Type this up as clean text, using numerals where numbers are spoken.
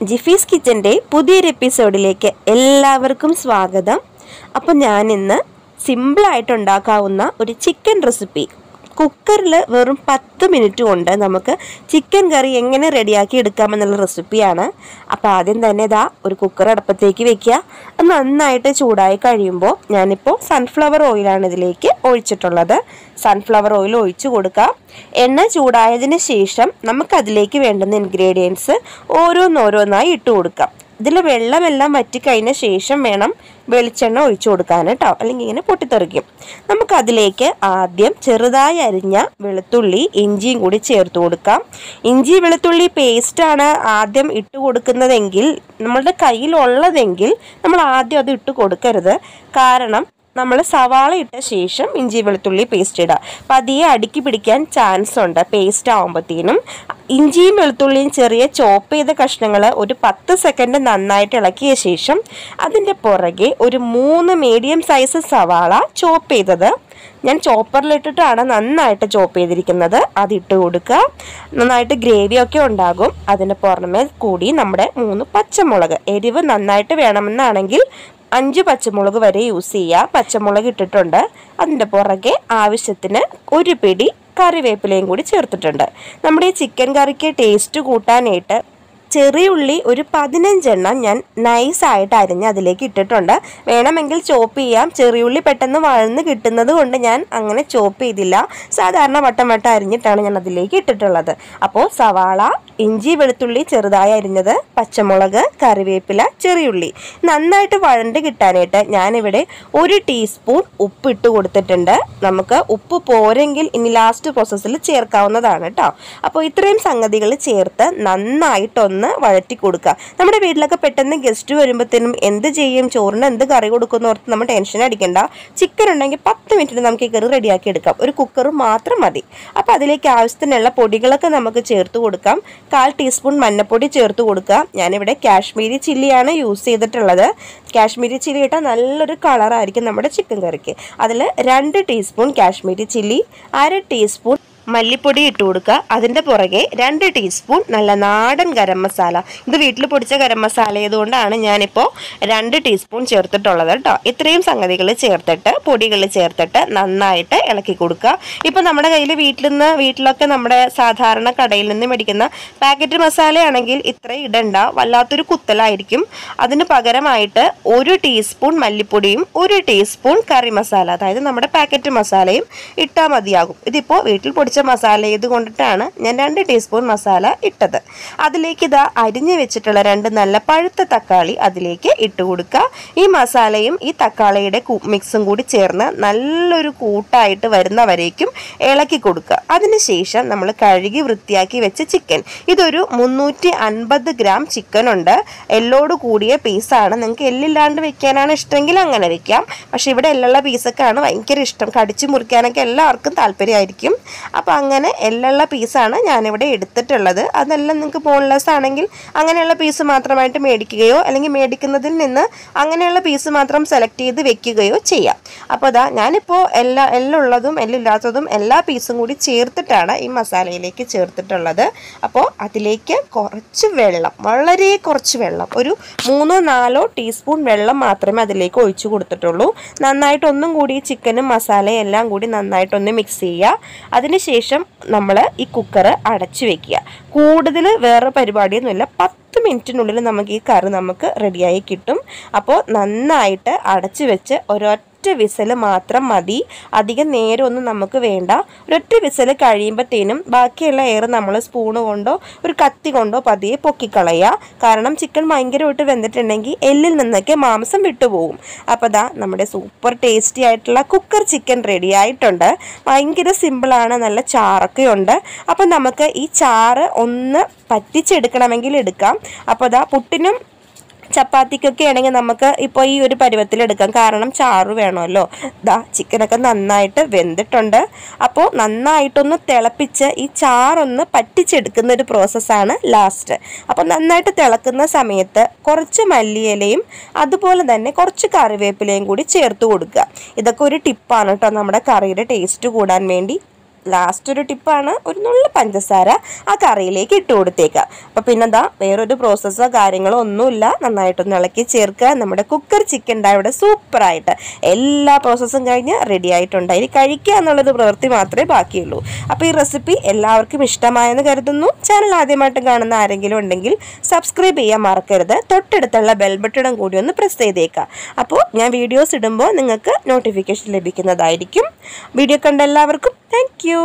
ജിഫീസ് കിച്ചൻ്റെ പുതിയൊരു എപ്പിസോഡിലേക്ക് എല്ലാവർക്കും സ്വാഗതം. അപ്പോൾ ഞാനിന്ന് സിമ്പിളായിട്ട് ഉണ്ടാക്കാവുന്ന ഒരു ചിക്കൻ റെസിപ്പി, കുക്കറിൽ വെറും 10 മിനിറ്റ് കൊണ്ട് നമുക്ക് ചിക്കൻ കറി എങ്ങനെ റെഡിയാക്കി എടുക്കാമെന്നുള്ള റെസിപ്പിയാണ്. അപ്പോൾ ആദ്യം തന്നെ ഒരു കുക്കർ അടുപ്പത്തേക്ക് വെക്കുക. അത് നന്നായിട്ട് ചൂടായി കഴിയുമ്പോൾ ഞാനിപ്പോൾ സൺഫ്ലവർ ഓയിലാണ് ഇതിലേക്ക് ഒഴിച്ചിട്ടുള്ളത്. സൺഫ്ലവർ ഓയിൽ ഒഴിച്ചു കൊടുക്കാം. എണ്ണ ചൂടായതിന് ശേഷം നമുക്കതിലേക്ക് വേണ്ടുന്ന ഇൻഗ്രീഡിയൻസ് ഓരോന്നോരോന്നായി ഇട്ട് കൊടുക്കാം. ഇതിൽ വെള്ളമെല്ലാം വറ്റിക്കഴിഞ്ഞ ശേഷം വേണം വെളിച്ചെണ്ണ ഒഴിച്ചു കൊടുക്കാൻ കേട്ടോ, അല്ലെങ്കിൽ ഇങ്ങനെ പൊട്ടിത്തെറിക്കും. നമുക്കതിലേക്ക് ആദ്യം ചെറുതായി അരിഞ്ഞ വെളുത്തുള്ളി ഇഞ്ചിയും കൂടി ചേർത്ത് കൊടുക്കാം. ഇഞ്ചി വെളുത്തുള്ളി പേസ്റ്റാണ് ആദ്യം ഇട്ട് കൊടുക്കുന്നതെങ്കിൽ, നമ്മളുടെ കയ്യിലുള്ളതെങ്കിൽ നമ്മൾ ആദ്യം അത് ഇട്ട് കൊടുക്കരുത്. കാരണം നമ്മൾ സവാള ഇട്ട ശേഷം ഇഞ്ചി വെളുത്തുള്ളി പേസ്റ്റ് ഇടുക. പതിയെ അടുക്കി പിടിക്കാൻ ചാൻസ് ഉണ്ട് പേസ്റ്റ് ആകുമ്പോഴത്തേനും. ഇഞ്ചിയും വെളുത്തുള്ളിയും ചെറിയ ചോപ്പ് ചെയ്ത കഷ്ണങ്ങൾ ഒരു 10 സെക്കൻഡ് നന്നായിട്ട് ഇളക്കിയ ശേഷം അതിൻ്റെ പുറകെ ഒരു 3 മീഡിയം സൈസ് സവാള ചോപ്പ് ചെയ്തത്, ഞാൻ ചോപ്പറിലിട്ടിട്ടാണ് നന്നായിട്ട് ചോപ്പ് ചെയ്തിരിക്കുന്നത്, അതിട്ട് കൊടുക്കുക. നന്നായിട്ട് ഗ്രേവിയൊക്കെ ഉണ്ടാകും. അതിന് പുറമെ കൂടി നമ്മുടെ 3 പച്ചമുളക്, എരിവ് നന്നായിട്ട് വേണമെന്നാണെങ്കിൽ 5 പച്ചമുളക് വരെ യൂസ് ചെയ്യുക. പച്ചമുളക് ഇട്ടിട്ടുണ്ട്. അതിൻ്റെ പുറകെ ആവശ്യത്തിന് ഒരു പിടി കറിവേപ്പിലയും കൂടി ചേർത്തിട്ടുണ്ട്. നമ്മുടെ ഈ ചിക്കൻ കറിക്ക് ടേസ്റ്റ് കൂട്ടാനായിട്ട് ചെറിയുള്ളി ഒരു 15 എണ്ണം ഞാൻ നൈസായിട്ട് അരിഞ്ഞ് അതിലേക്ക് ഇട്ടിട്ടുണ്ട്. വേണമെങ്കിൽ ചോപ്പ് ചെയ്യാം. ചെറിയുള്ളി പെട്ടെന്ന് വഴന്ന് കിട്ടുന്നത് കൊണ്ട് ഞാൻ അങ്ങനെ ചോപ്പ് ചെയ്തില്ല. സാധാരണ വട്ടം വട്ടം അരിഞ്ഞിട്ടാണ് ഞാൻ അതിലേക്ക് ഇട്ടിട്ടുള്ളത്. അപ്പോൾ സവാള, ഇഞ്ചി വെളുത്തുള്ളി ചെറുതായി അരിഞ്ഞത്, പച്ചമുളക്, കറിവേപ്പില, ചെറിയുള്ളി നന്നായിട്ട് വഴണ്ട് കിട്ടാനായിട്ട് ഞാനിവിടെ 1 ടീസ്പൂൺ ഉപ്പ് ഇട്ട് കൊടുത്തിട്ടുണ്ട്. നമുക്ക് ഉപ്പ് പോരെങ്കിൽ ഇനി ലാസ്റ്റ് പ്രോസസ്സിൽ ചേർക്കാവുന്നതാണ് കേട്ടോ. അപ്പോൾ ഇത്രയും സംഗതികൾ ചേർത്ത് നന്നായിട്ടൊന്ന് വഴറ്റി കൊടുക്കുക. നമ്മുടെ വീട്ടിലൊക്കെ പെട്ടെന്ന് ഗസ്റ്റ് വരുമ്പോഴത്തേനും എന്ത് ചെയ്യും, ചോറിന് എന്ത് കറി കൊടുക്കുന്ന ഓർത്ത് നമ്മൾ ടെൻഷൻ അടിക്കണ്ട. ചിക്കൻ ഉണ്ടെങ്കിൽ 10 മിനിറ്റിന് നമുക്ക് ഈ കറി റെഡിയാക്കി എടുക്കാം. ഒരു കുക്കർ മാത്രം മതി. അപ്പോൾ അതിലേക്ക് ആവശ്യത്തിനുള്ള പൊടികളൊക്കെ നമുക്ക് ചേർത്ത് കൊടുക്കാം. 1/4 ടീസ്പൂൺ മഞ്ഞൾപ്പൊടി ചേർത്ത് കൊടുക്കുക. ഞാനിവിടെ കാശ്മീരി ചില്ലിയാണ് യൂസ് ചെയ്തിട്ടുള്ളത്. കാശ്മീരി ചില്ലി ഇട്ടാൽ നല്ലൊരു കളറായിരിക്കും നമ്മുടെ ചിക്കൻ കറിക്ക്. അതിൽ 2 ടീസ്പൂൺ കാശ്മീരി ചില്ലി, 1/2 ടീസ്പൂൺ മല്ലിപ്പൊടി ഇട്ട് കൊടുക്കുക. അതിൻ്റെ പുറകെ 2 ടീസ്പൂൺ നല്ല നാടൻ ഗരം മസാല. ഇത് വീട്ടിൽ പൊടിച്ച ഗരം മസാല ആയതുകൊണ്ടാണ് ഞാനിപ്പോൾ 2 ടീസ്പൂൺ ചേർത്തിട്ടുള്ളത് കേട്ടോ. ഇത്രയും സംഗതികൾ ചേർത്തിട്ട്, പൊടികൾ ചേർത്തിട്ട് നന്നായിട്ട് ഇളക്കി കൊടുക്കുക. ഇപ്പോൾ നമ്മുടെ കയ്യിൽ വീട്ടിലൊക്കെ നമ്മുടെ സാധാരണ കടയിൽ നിന്ന് മേടിക്കുന്ന പാക്കറ്റ് മസാലയാണെങ്കിൽ ഇത്രയും ഇടണ്ട, വല്ലാത്തൊരു കുത്തലായിരിക്കും. അതിന് പകരമായിട്ട് 1 ടീസ്പൂൺ മല്ലിപ്പൊടിയും 1 ടീസ്പൂൺ കറി മസാല, അതായത് നമ്മുടെ പാക്കറ്റ് മസാലയും ഇട്ടാൽ മതിയാകും. ഇതിപ്പോൾ വീട്ടിൽ പൊടിച്ച മസാല ഇതുകൊണ്ടിട്ടാണ് ഞാൻ 2 ടീസ്പൂൺ മസാല ഇട്ടത്. അതിലേക്ക് അരിഞ്ഞു വെച്ചിട്ടുള്ള 2 നല്ല പഴുത്ത തക്കാളി അതിലേക്ക് ഇട്ട് കൊടുക്കുക. ഈ മസാലയും ഈ തക്കാളിയുടെ മിക്സും കൂടി ചേർന്ന് നല്ലൊരു കൂട്ടായിട്ട് വരുന്നവരേക്കും ഇളക്കി കൊടുക്കുക. അതിനുശേഷം നമ്മൾ കഴുകി വൃത്തിയാക്കി വെച്ച ചിക്കൻ, ഇതൊരു 350 ഗ്രാം ചിക്കൻ ഉണ്ട്. എല്ലോട് കൂടിയ പീസാണ്. നിങ്ങൾക്ക് എല്ലില്ലാണ്ട് വെക്കാനാണ് ഇഷ്ടമെങ്കിൽ അങ്ങനെ വെക്കാം. പക്ഷെ ഇവിടെ എല്ലുള്ള പീസൊക്കെയാണ് ഭയങ്കര ഇഷ്ടം. കടിച്ചു മുറിക്കാനൊക്കെ എല്ലാവർക്കും താല്പര്യമായിരിക്കും. അപ്പോൾ അങ്ങനെ എല്ലുള്ള പീസാണ് ഞാനിവിടെ എടുത്തിട്ടുള്ളത്. അതെല്ലാം നിങ്ങൾക്ക് ബോൺലെസ് ആണെങ്കിൽ അങ്ങനെയുള്ള പീസ് മാത്രമായിട്ട് മേടിക്കുകയോ അല്ലെങ്കിൽ മേടിക്കുന്നതിൽ നിന്ന് അങ്ങനെയുള്ള പീസ് മാത്രം സെലക്ട് ചെയ്ത് വെക്കുകയോ ചെയ്യാം. അപ്പോൾ ഞാനിപ്പോൾ എല്ലുള്ളതും എല്ലില്ലാത്തതും എല്ലാ പീസും കൂടി ചേർത്തിട്ടാണ് ഈ മസാലയിലേക്ക് ചേർത്തിട്ടുള്ളത്. അപ്പോൾ അതിലേക്ക് കുറച്ച് വെള്ളം, വളരെ കുറച്ച് വെള്ളം, ഒരു 3-4 ടീസ്പൂൺ വെള്ളം മാത്രമേ അതിലേക്ക് ഒഴിച്ചു കൊടുത്തിട്ടുള്ളൂ. നന്നായിട്ടൊന്നും കൂടി ചിക്കനും മസാലയും എല്ലാം കൂടി നന്നായിട്ടൊന്ന് മിക്സ് ചെയ്യുക. അതിനുശേഷം നമ്മൾ ഈ കുക്കർ അടച്ചു വെക്കുക. കൂടുതൽ വേറെ പരിപാടിയൊന്നുമില്ല. 10 മിനിറ്റിനുള്ളിൽ നമുക്ക് ഈ കറി നമുക്ക് റെഡിയായി കിട്ടും. അപ്പോൾ നന്നായിട്ട് അടച്ചു വെച്ച് ഒരൊറ്റ വിസിൽ മാത്രം മതി. അധികം നേരമൊന്നും നമുക്ക് വേണ്ട. ഒരൊറ്റ വിസിൽ കഴിയുമ്പോഴത്തേനും ബാക്കിയുള്ള എയർ നമ്മൾ സ്പൂണ് കൊണ്ടോ ഒരു കത്തി കൊണ്ടോ പതിയെ പൊക്കിക്കളയുക. കാരണം ചിക്കൻ ഭയങ്കരമായിട്ട് വെന്തിട്ടുണ്ടെങ്കിൽ എല്ലിൽ നിന്നൊക്കെ മാംസം വിട്ടുപോകും. അപ്പോൾ നമ്മുടെ സൂപ്പർ ടേസ്റ്റി ആയിട്ടുള്ള കുക്കർ ചിക്കൻ റെഡി ആയിട്ടുണ്ട്. ഭയങ്കര സിമ്പിളാണ്. നല്ല ചാറൊക്കെ ഉണ്ട്. അപ്പോൾ നമുക്ക് ഈ ചാറ് ഒന്ന് പറ്റിച്ചെടുക്കണമെങ്കിൽ എടുക്കാം. അപ്പോൾ പുട്ടിനും ചപ്പാത്തിക്കൊക്കെ ആണെങ്കിൽ നമുക്ക് ഇപ്പോൾ ഈ ഒരു പരുവത്തിലെടുക്കാം. കാരണം ചാറ് വേണമല്ലോ. ചിക്കനൊക്കെ നന്നായിട്ട് വെന്തിട്ടുണ്ട്. അപ്പോൾ നന്നായിട്ടൊന്ന് തിളപ്പിച്ച് ഈ ചാറൊന്ന് പറ്റിച്ചെടുക്കുന്ന ഒരു പ്രോസസ്സാണ് ലാസ്റ്റ്. അപ്പോൾ നന്നായിട്ട് തിളക്കുന്ന സമയത്ത് കുറച്ച് മല്ലിയിലയും അതുപോലെ തന്നെ കുറച്ച് കറിവേപ്പിലയും കൂടി ചേർത്ത് കൊടുക്കുക. ഇതൊക്കെ ഒരു ടിപ്പാണ് കേട്ടോ നമ്മുടെ കറിയുടെ ടേസ്റ്റ് കൂടാൻ വേണ്ടി. ലാസ്റ്റ് ഒരു ടിപ്പാണ്, ഒരു നുള്ള പഞ്ചസാര ആ കറിയിലേക്ക് ഇട്ട് കൊടുത്തേക്കുക. അപ്പോൾ പിന്നെ എന്താ വേറൊരു പ്രോസസ്സോ കാര്യങ്ങളോ ഒന്നുമില്ല. നന്നായിട്ടൊന്ന് ഇളക്കി ചേർക്കുക. നമ്മുടെ കുക്കർ ചിക്കൻ ദാ ഇവിടെ സൂപ്പറായിട്ട് എല്ലാ പ്രോസസ്സും കഴിഞ്ഞ് റെഡി ആയിട്ടുണ്ട്. ഇനി കഴിക്കുക എന്നുള്ളത് പ്രവൃത്തി മാത്രമേ ബാക്കിയുള്ളൂ. അപ്പോൾ ഈ റെസിപ്പി എല്ലാവർക്കും ഇഷ്ടമായെന്ന് കരുതുന്നു. ചാനൽ ആദ്യമായിട്ട് കാണുന്ന ആരെങ്കിലും ഉണ്ടെങ്കിൽ സബ്സ്ക്രൈബ് ചെയ്യാൻ മറക്കരുത്. തൊട്ടടുത്തുള്ള ബെൽ ബട്ടണും കൂടി ഒന്ന് പ്രസ് ചെയ്തേക്കുക. അപ്പോൾ ഞാൻ വീഡിയോസ് ഇടുമ്പോൾ നിങ്ങൾക്ക് നോട്ടിഫിക്കേഷൻ ലഭിക്കുന്നതായിരിക്കും. വീഡിയോ കണ്ട എല്ലാവർക്കും താങ്ക് യു.